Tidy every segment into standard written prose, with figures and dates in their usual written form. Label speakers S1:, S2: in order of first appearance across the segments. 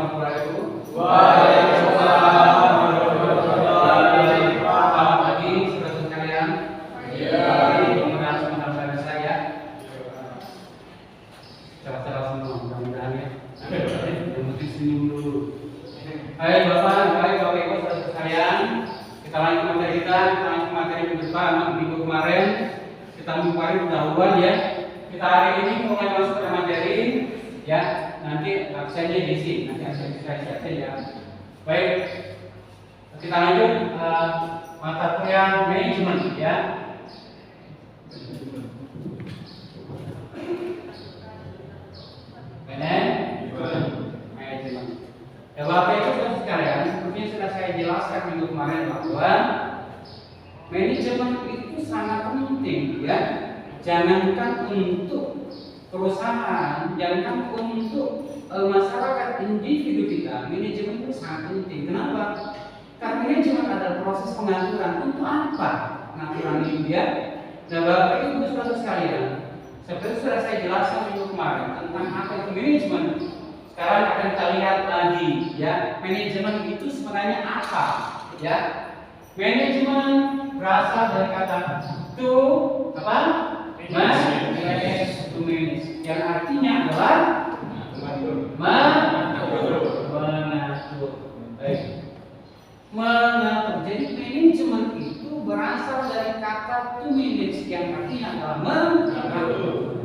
S1: warahmatullahi wabarakatuh.
S2: Waalaikumsalam warahmatullahi wabarakatuh.
S1: Selamat pagi saudara sekalian. Mudah-mudahan semua saudara saya cerah-cerah semua, mudah-mudahan ya. Yang penting senyum dulu. Hai Bapak Ibu saudara sekalian, kita lanjut materi kita lanjut materi minggu depan, minggu kemarin kita mengikuti pendahuluan ya. Kita hari ini mulai masuk ke materi ya. Nanti absennya diisi, nanti absen saya ya. Baik, kita lanjut mata kuliah manajemen ya. Manajemen. Ya Bapak Ibu saudara sekalian, seperti sudah saya jelaskan minggu kemarin bahwa manajemen itu sangat penting ya. Jangankan untuk perusahaan, jangan untuk masyarakat individu kita, manajemen itu sangat penting. Kenapa? Karena manajemen adalah proses pengaturan. Untuk apa pengaturan ini dia? Nah, Bapak Ibu saudara sekalian, seperti sudah saya jelaskan minggu kemarin tentang apa itu manajemen. Sekarang akan kita lihat lagi, ya. Manajemen itu sebenarnya apa? Ya, manajemen berasal dari kata to apa? Manage, to manage, yang artinya adalah mengatur. Mengatur. Jadi manajemen itu berasal dari kata to manage, yang artinya adalah mengatur.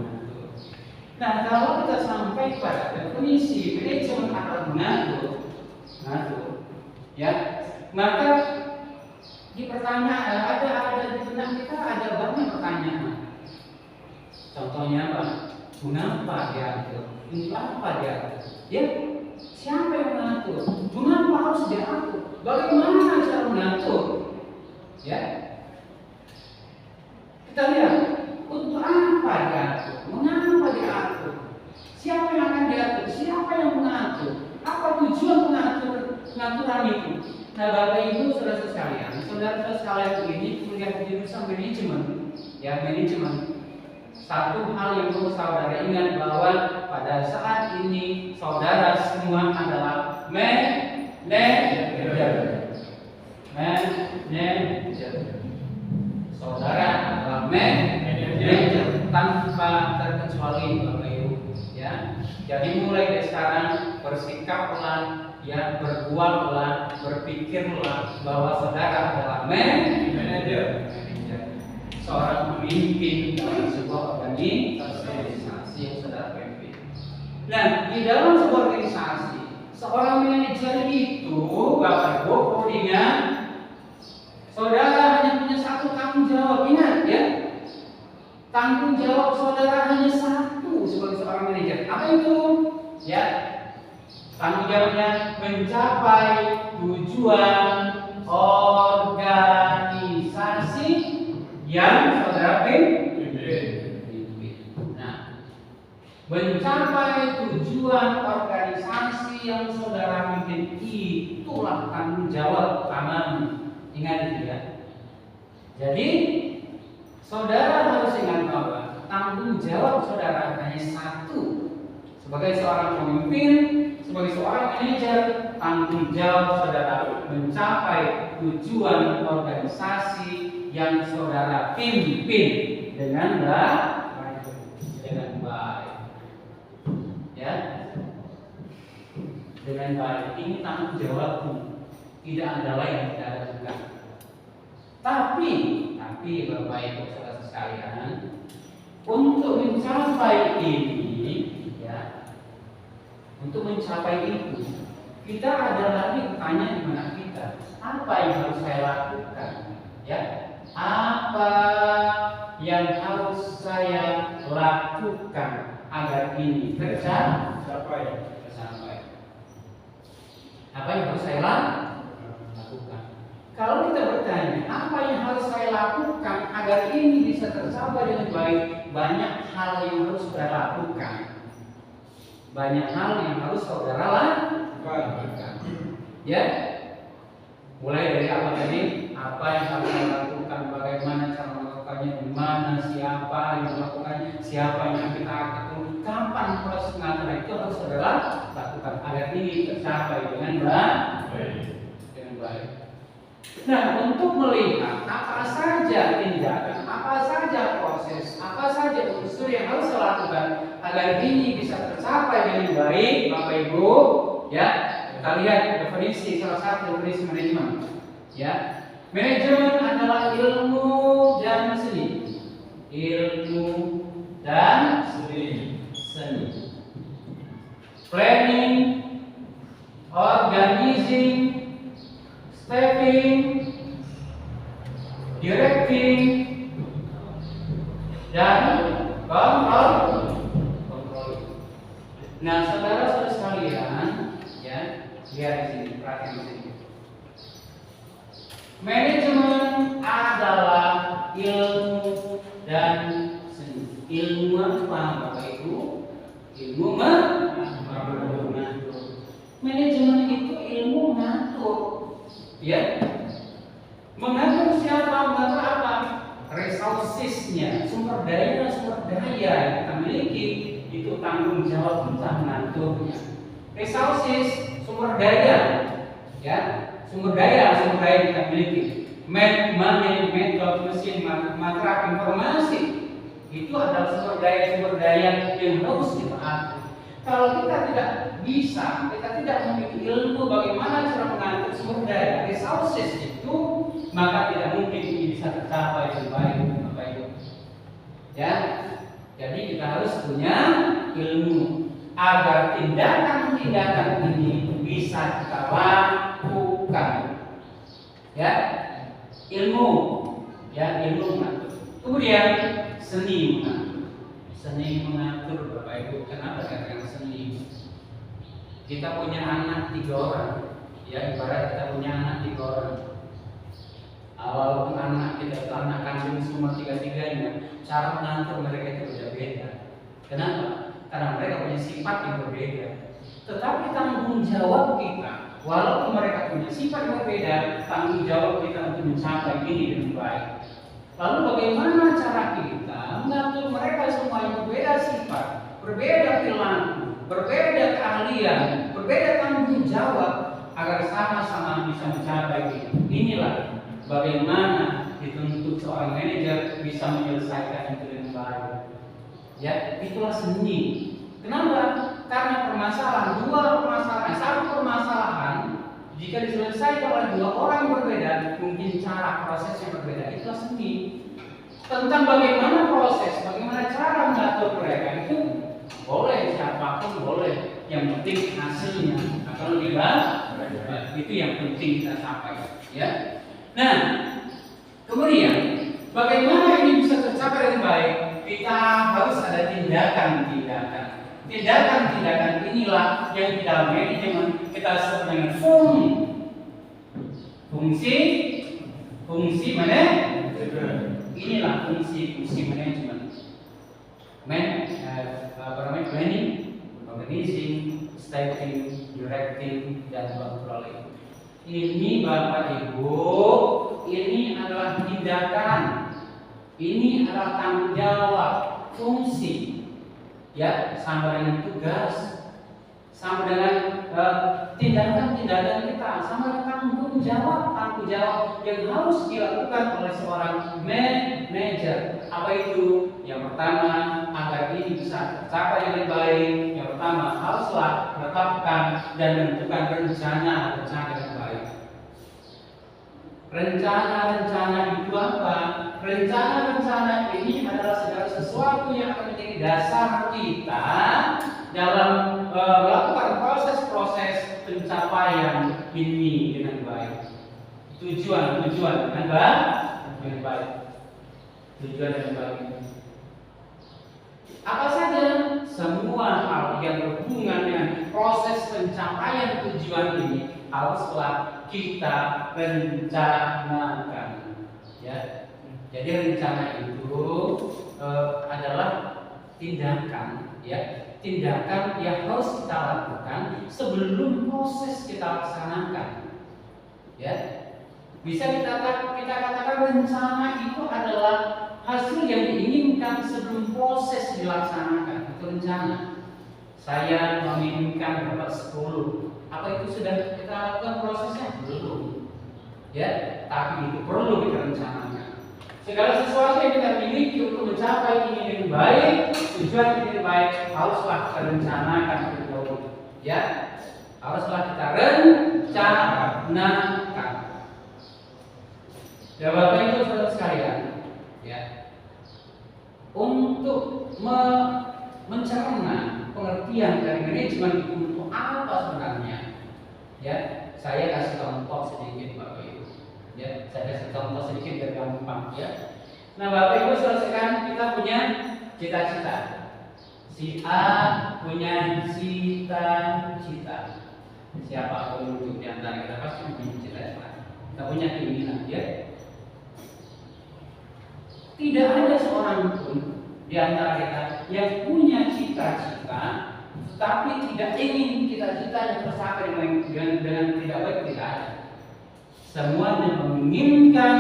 S1: Nah, kalau kita sampai pada definisi manajemen atau mengatur, ya, maka di pertanyaan ada di benak kita ada banyak pertanyaan. Contohnya apa? Mengapa diatur? Untuk apa diatur? Ya, siapa yang mengatur? Mengapa harus diatur? Bagaimana cara mengatur? Ya, kita lihat untuk apa diatur? Mengapa diatur? Siapa yang akan diatur? Siapa yang mengatur? Apa tujuan pengaturan itu? Nah, Bapak Ibu saudara sekalian ini kuliah di jurusan manajemen, ya manajemen. Satu hal yang perlu saudara ingat bahwa pada saat ini saudara semua adalah manajer. Saudara adalah manajer tanpa terkecuali Bapak Ibu, ya. Jadi mulai dari sekarang bersikaplah, ya, berbuatlah, berpikirlah bahwa saudara adalah manajer. Seorang pemimpin dalam sebuah organisasi yang saudara pimpin. Nah, di dalam sebuah organisasi, seorang manajer itu, Bapak Ibu, perlu diingat, saudara hanya punya satu tanggung jawab. Ingat ya, tanggung jawab saudara hanya satu sebagai seorang manajer. Apa itu? Ya, tanggung jawabnya mencapai tujuan organisasi yang saudara pimpin. Nah, mencapai tujuan organisasi yang saudara pimpin itulah tanggung jawab utama. Ingat itu ya. Jadi saudara harus ingat bahwa tanggung jawab saudara hanya satu. Sebagai seorang pemimpin, sebagai seorang manajer, tanggung jawab saudara mencapai tujuan organisasi yang saudara pimpin dengan baik, ya, dengan baik. Ini tanggung jawabmu, tidak ada lain yang kita lakukan. Tapi Bapak Ibu saudara sekalian, untuk mencapai ini, ya, untuk mencapai itu, kita ada lagi pertanyaan di mana kita, apa yang harus saya lakukan, ya? Apa yang harus saya lakukan agar ini tercapai? Apa yang harus saya lakukan? Kalau kita bertanya, apa yang harus saya lakukan agar ini bisa tercapai dengan baik? Banyak hal yang harus saudara lakukan. Banyak hal yang harus saudara lakukan. Ya, mulai dari apa tadi? Apa yang harus saya lakukan? Bagaimana cara melakukannya? Di mana? Siapa yang melakukannya? Siapa yang kita atur? Kapan proses pengaturan itu harus saudara lakukan? lakukan agar ini tercapai dengan baik. Nah, untuk melihat apa saja tindakan, apa saja proses, apa saja unsur yang harus dilakukan agar ini bisa tercapai dengan baik, Bapak Ibu, ya, kita lihat definisi, salah satu definisi manajemen, ya. Manajemen adalah ilmu dan seni, ilmu dan seni. Planning, organizing, staffing, directing, dan control. Nah, saudara-saudara sekalian, ya, lihat di sini, perhatikan di sini. Manajemen adalah ilmu dan seni. Ilmu apa, Bapak Ibu? Ilmu mengatur. Manajemen itu ilmu mengatur, ya. Mengatur siapa? Mengatur apa? Resourcesnya, sumber daya yang kita miliki itu tanggung jawab kita mengaturnya. Resources, sumber daya, ya, sumber daya yang kita miliki. Metode, mesin, materai, informasi itu adalah sumber daya yang harus kita atur. Kalau kita tidak bisa, kita tidak memiliki ilmu bagaimana cara mengatur sumber daya, resources itu, maka tidak mungkin ini bisa tercapai dengan baik, Bapak Ibu. Ya, jadi kita harus punya ilmu agar tindakan-tindakan ini bisa kita lakukan. Ya, ilmu, ya, ilmu mengatur. Kemudian seni mengatur. Seni mengatur, Bapak Ibu. Kenapa katakan seni? Kita punya anak 3 orang, ya, ibarat kita punya anak 3 orang. Walaupun anak kita itu anak kandung semua 3-tiganya, cara mengatur mereka itu berbeda. Kenapa? Karena mereka punya sifat yang berbeda. Tetapi tanggung jawab kita, walaupun mereka punya sifat yang berbeda, tanggung jawab kita untuk mencapai ini dengan baik. Lalu bagaimana cara kita mengatur mereka semua yang berbeda sifat, berbeda perilaku, berbeda keahlian, berbeda tanggung jawab agar sama-sama bisa mencapai ini. Inilah bagaimana dituntut seorang manajer bisa menyelesaikan itu dengan baik. Ya, itulah seni. Kenapa? Karena satu permasalahan jika diselesaikan oleh 2 orang yang berbeda, mungkin cara prosesnya berbeda. Itulah seni. Tentang bagaimana proses, bagaimana cara mengatur mereka itu boleh siapapun boleh. Yang penting hasilnya akan lebih baik. Itu yang penting kita capai. Ya. Nah, kemudian bagaimana ini bisa tercapai dengan baik? Kita harus ada tindakan-tindakan. Tindakan-tindakan inilah yang di dalam manajemen kita sebut dengan fungsi manajemen. Inilah fungsi manajemen. Planning, organizing, staffing, directing, dan controlling. Ini Bapak Ibu, ini adalah tindakan, ini adalah tanggung jawab, fungsi, ya, sama dengan tugas, sama dengan tindakan-tindakan kita, sama dengan tanggung jawab yang harus dilakukan oleh seorang manajer. Apa itu? Yang pertama, agar ini bisa tercapai dengan baik, yang pertama haruslah menetapkan dan menentukan rencana dengan baik. Rencana itu apa? Rencana ini adalah segala sesuatu yang akan menjadi dasar kita dalam melakukan proses-proses pencapaian ini dengan baik. Tujuan dengan baik. Tujuan dengan baik. Apa saja? Semua hal yang berhubungan dengan proses pencapaian tujuan ini haruslah kita rencanakan. Ya. Jadi rencana itu adalah tindakan, ya, tindakan yang harus kita lakukan sebelum proses kita laksanakan. Ya, bisa kita katakan rencana itu adalah hasil yang diinginkan sebelum proses dilaksanakan. Itu rencana. Saya menginginkan dapat 10. Apa itu sudah kita lakukan prosesnya? Belum. Ya, tapi itu perlu kita rencanakan. Segala sesuatu yang kita miliki untuk mencapai ini dengan baik, tujuan ini dengan baik, haruslah kita rencanakan terlebih dahulu. Ya, haruslah kita rencanakan. Ya Bapak Ibu Saudara sekalian, ya, untuk mencerna pengertian dari manajemen itu untuk apa sebenarnya? Ya, saya kasih contoh sedikit Bapak Ibu. Ya, saya kasih contoh sedikit biar gampang ya. Nah, Bapak Ibu selesaikan kita punya cita-cita. Si A punya cita-cita. Siapapun untuk di antara kita pasti punya cita-cita. Kita punya keinginan ya. Tidak ada seorang pun di antara kita yang punya cita-cita tetapi tidak ingin cita-citanya tercapai dengan tidak baik, tidak ada. Semuanya menginginkan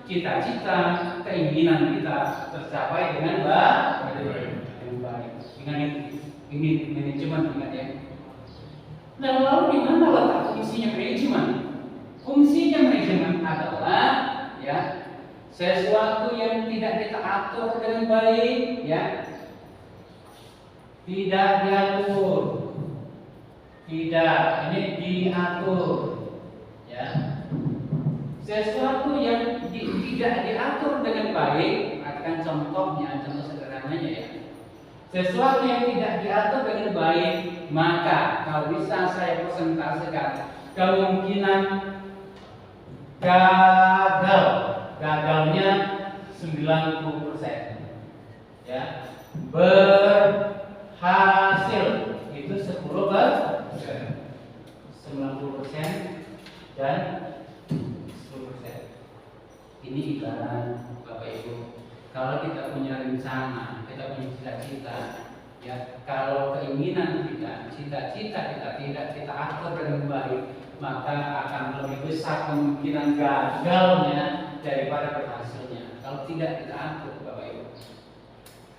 S1: cita-cita, keinginan kita tercapai dengan baik. Dengan ini manajemen ingat ya. Nah, lalu di mana letak fungsinya manajemen? Fungsinya manajemen adalah ya sesuatu yang tidak kita atur dengan baik, ya, tidak diatur, tidak ini diatur, ya. Sesuatu yang tidak diatur dengan baik, akan contohnya, contoh sederhananya ya. Sesuatu yang tidak diatur dengan baik, maka kalau bisa saya presentasikan kemungkinan gagalnya 90%. Ya. Berhasil itu 10%. 90% dan 10%. Ini ibarat Bapak Ibu, kalau kita punya rencana, kita punya cita-cita, ya, kalau keinginan kita, cita-cita kita tidak kita atur dengan baik, maka akan lebih besar kemungkinan gagalnya daripada berhasilnya. Kalau tidak kita atur, Bapak Ibu.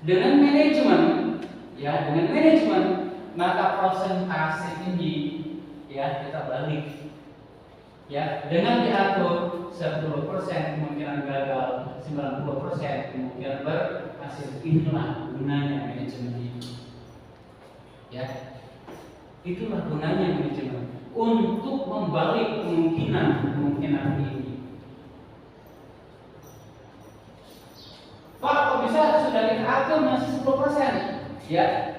S1: Dengan manajemen, ya, dengan manajemen, maka persentase tinggi, ya, kita balik. Ya, dengan diatur 10% kemungkinan gagal, 90% kemungkinan berhasil. Inilah gunanya manajemen ini. Ya, itulah gunanya manajemen untuk membalik kemungkinan ini. Pak, kok bisa sudah kita atur masih 10%? Ya,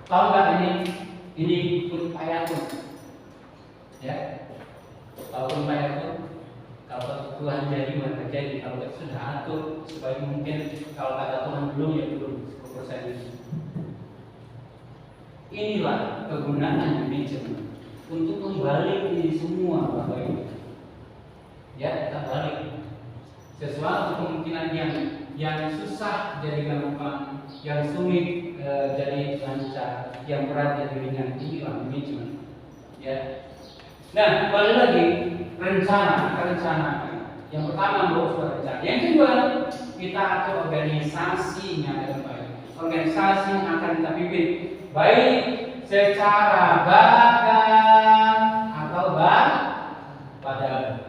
S1: tahu nggak ini kun fayakun. Ya. Kalau pun kalau Tuhan jadi maka jadi, kalau sudah atur supaya mungkin kalau kata Tuhan belum ya belum 10% ini. Inilah kegunaan manajemen untuk membalik ini semua Bapak Ibu. Ya, kita balik sesuatu kemungkinan yang susah jadi gampang, yang sulit jadi lancar, yang berat jadi ringan. Inilah manajemen. Ya. Nah, kembali lagi rencana. Yang pertama bahwa rencana. Yang kedua, kita atur organisasinya dengan baik. Organisasi yang akan kita pimpin baik secara badan atau badan.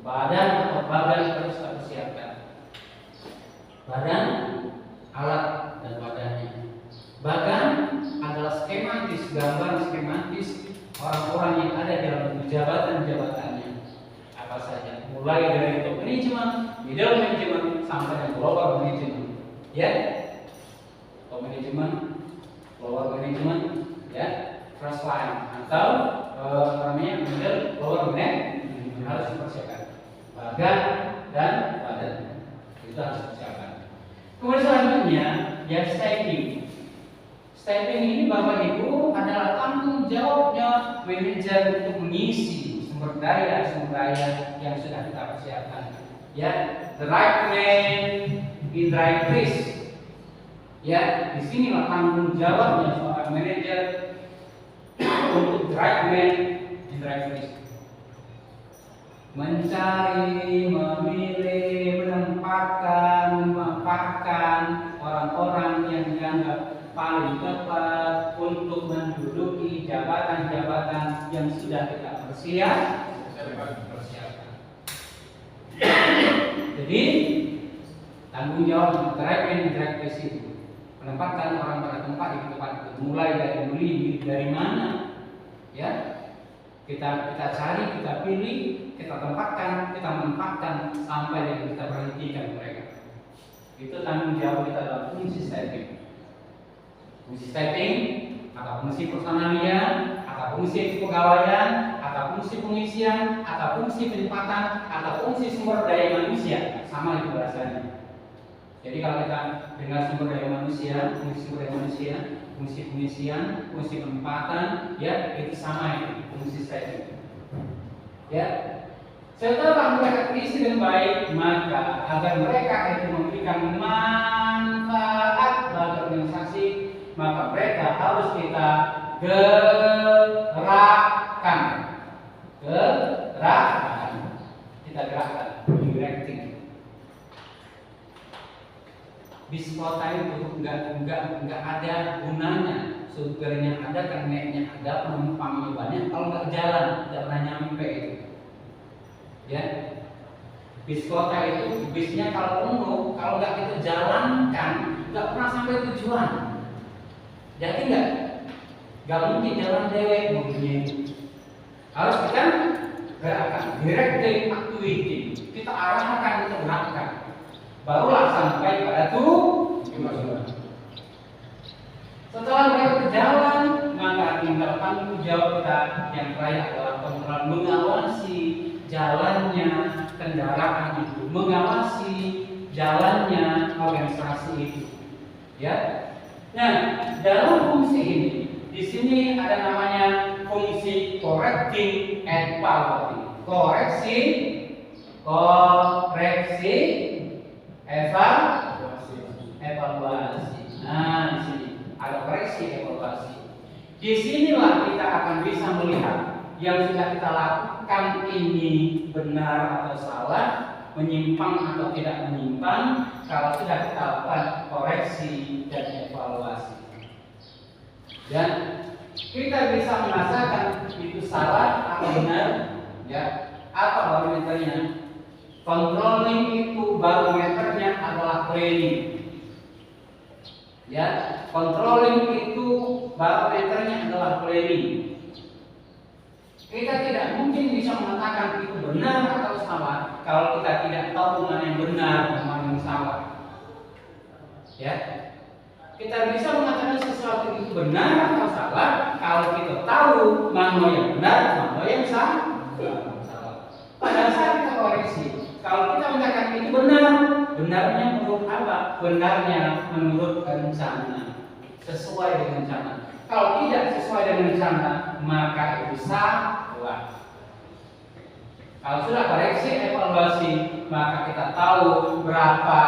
S1: Badan atau badan harus kita persiapkan. Badan, alat dan badannya. Badan adalah skematis, gambar skematis orang-orang yang ada dalam jabatan-jabatannya apa saja, mulai dari top manajemen, middle manajemen, sampai global manajemen. Ya, top manajemen, global manajemen, ya, first line atau namanya middle, lower management harus dipersiapkan. Badan dan badan itu harus dipersiapkan. Kemudian selanjutnya, ya, stacking. Stacking ini Bapak Ibu adalah tanggung jawabnya manajer untuk mengisi sumber daya yang sudah kita persiapkan. Ya, the right man in the right place. Ya, di sinilah tanggung jawabnya seorang manajer untuk the right man in the right place. Mencari, memilih, menempatkan, memaparkan orang-orang yang dianggap paling tepat untuk menduduki jabatan-jabatan yang sudah kita persiapkan. Jadi tanggung jawab direktif itu menempatkan orang pada tempat di tempat itu, mulai dari mana, ya kita cari, kita pilih, kita tempatkan, kita manfaatkan sampai yang kita berhentikan mereka. Itu tanggung jawab kita dalam fungsi stepping. Fungsi stepping atau fungsi personalia, atau fungsi kepegawaian, atau fungsi pengisian, atau fungsi penempatan, atau fungsi sumber daya manusia, sama itu bahasanya. Jadi kalau kita dengar sumber daya manusia, fungsi pengisian, fungsi penempatan, ya itu sama itu fungsi stepping. Ya, setelah mereka terisi dengan baik, maka agar mereka itu memberikan manfaat bagi organisasi, maka mereka harus kita gerakkan. Kita gerakkan, directing. Bis kota itu enggak ada gunanya. Supirnya ada, keneknya ada, penumpangnya banyak. Kalau nggak jalan, tidak pernah nyampe itu. Ya, bis kota itu bisnya kalau penuh, kalau nggak kita jalankan, nggak pernah sampai tujuan. Jadi nggak mungkin jalan dewek mobilnya itu. Harus kita gerakan, directing activity. Kita arahkan, kita gerakkan. Barulah sampai pada tujuan. Setelah mereka berjalan, maka tinggal tanggung jawab kita yang terakhir adalah kontrol, mengawasi jalannya kendaraan itu, mengawasi jalannya organisasi itu. Ya. Nah, dalam fungsi ini, di sini ada namanya fungsi correcting and evaluating. Koreksi, evaluasi. Nah, di sini ada koreksi, evaluasi. Di sinilah kita akan bisa melihat yang sudah kita lakukan ini benar atau salah, menyimpang atau tidak menyimpang. Kalau sudah kita lakukan koreksi dan evaluasi, dan kita bisa merasakan itu salah atau benar, ya. Apa barometernya? Controlling itu barometernya adalah planning. Ya, controlling itu barometernya adalah planning. Kita tidak mungkin bisa mengatakan itu benar atau salah kalau kita tidak tahu mana yang benar dan mana yang salah. Ya, kita bisa mengatakan sesuatu itu benar atau salah kalau kita tahu mana yang benar, mana yang salah. Pada saat kita koreksi, kalau kita mengatakan itu benar, benarnya menurut apa? Benarnya menurut rencana, sesuai dengan rencana. Kalau tidak sesuai dengan rencana, maka itu salah. Kalau sudah koreksi, evaluasi, maka kita tahu berapa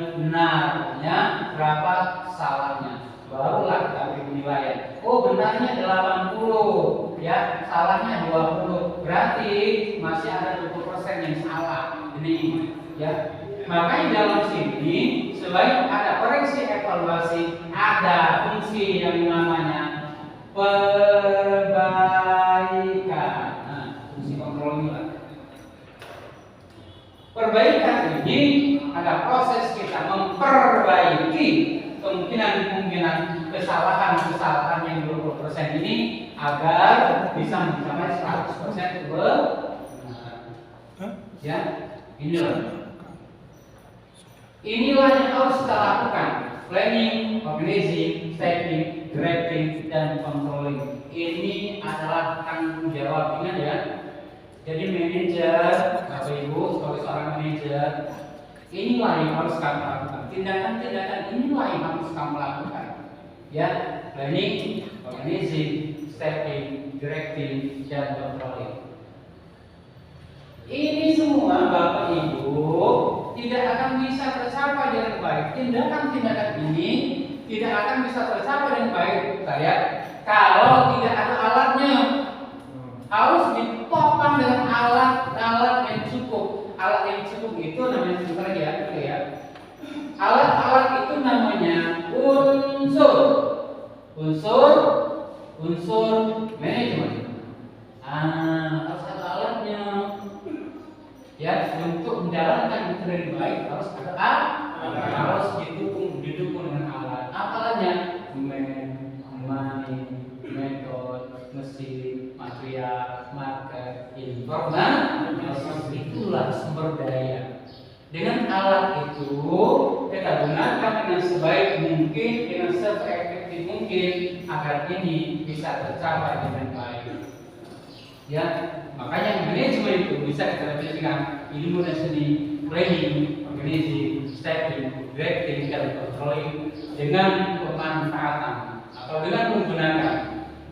S1: benarnya, berapa salahnya. Barulah kita beri penilaian. Oh, benarnya 80, ya, salahnya 20. Berarti masih ada 20% yang salah. Ini, ya. Makanya dalam sini selain ada koreksi evaluasi, ada fungsi yang namanya perbaikan. Nah, fungsi kontrol ini lah. Perbaikan ini ada proses kita memperbaiki kemungkinan kesalahan yang 20% ini agar bisa mencapai 100% kebenaran. Ya, inilah yang harus kita lakukan: planning, organizing, stepping, directing, dan controlling. Ini adalah tanggung jawab, ingat ya. Jadi manajer, Bapak Ibu, sebagai seorang manajer, inilah yang harus kamu lakukan. Tindakan-tindakan inilah yang harus kamu lakukan. Ya, planning, organizing, stepping, directing, dan controlling. Ini semua Bapak Ibu tidak akan bisa tercapai dengan baik. Tindakan-tindakan ini tidak akan bisa tercapai dengan baik, saya, kalau tidak ada alatnya. Harus ditopang dengan alat-alat yang cukup. Alat yang cukup itu namanya sebentar ya. Alat-alat itu namanya manajemen. Harus ada alatnya. Ya, untuk menjalankan itu dengan baik harus ada harus didukung dengan alat. Apa alatnya? Money, metode, mesin, material, market, informasi. Itulah sumber daya. Dengan alat itu kita gunakan dengan sebaik mungkin, dengan seefektif mungkin agar ini bisa tercapai dengan baik. Ya, makanya manajemen itu bisa kita definisikan ilmu dan seni planning, organizing, stacking, directing, dan controlling dengan pemanfaatan atau dengan menggunakan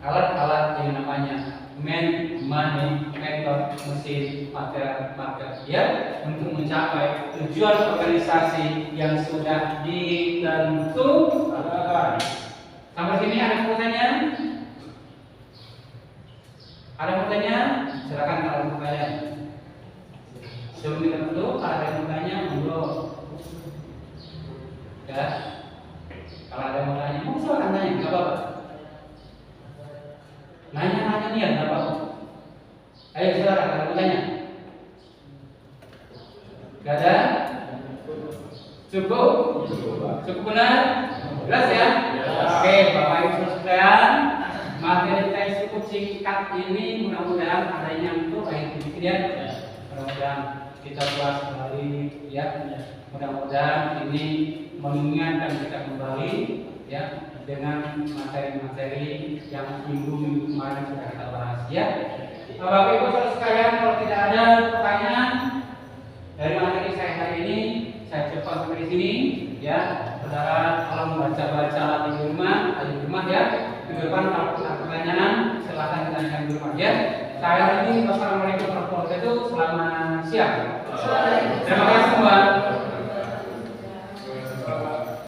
S1: alat-alat yang namanya money, method, mesin, material, market, ya, untuk mencapai tujuan organisasi yang sudah ditentukan. Sampai sini ada pertanyaan? Ada pertanyaan? Silakan kalau ada pertanyaan. Sebelum kita tutup, kalau ada pertanyaan, monggo. Ya. Kalau ada yang mau tanya, mau silakan tanya, nggak apa-apa. Nanya nih ya, nggak apa-apa. Ayo silakan, ada yang tanya. Gak ada? Cukup? Cukup benar? Jelas ya? Oke, Bapak Ibu sekalian, materi tes cukup singkat ini mudah-mudahan ada yang nyambung, baik sedikit ya. Mudah-mudahan kita bahas kembali ya. Mudah-mudahan ini mengingatkan kita kembali ya dengan materi-materi yang minggu kemarin sudah kita bahas ya. Bapak Ibu sekalian, kalau tidak ada pertanyaan dari materi saya hari ini, saya cepat sampai di sini ya. Saudara kalau membaca-baca di rumah ya. Minggu depan kalau ada pertanyaan silahkan ditanyakan di rumah ya. Saya hari ini wassalamualaikum warahmatullahi wabarakatuh. Selamat siang. Terima kasih semua.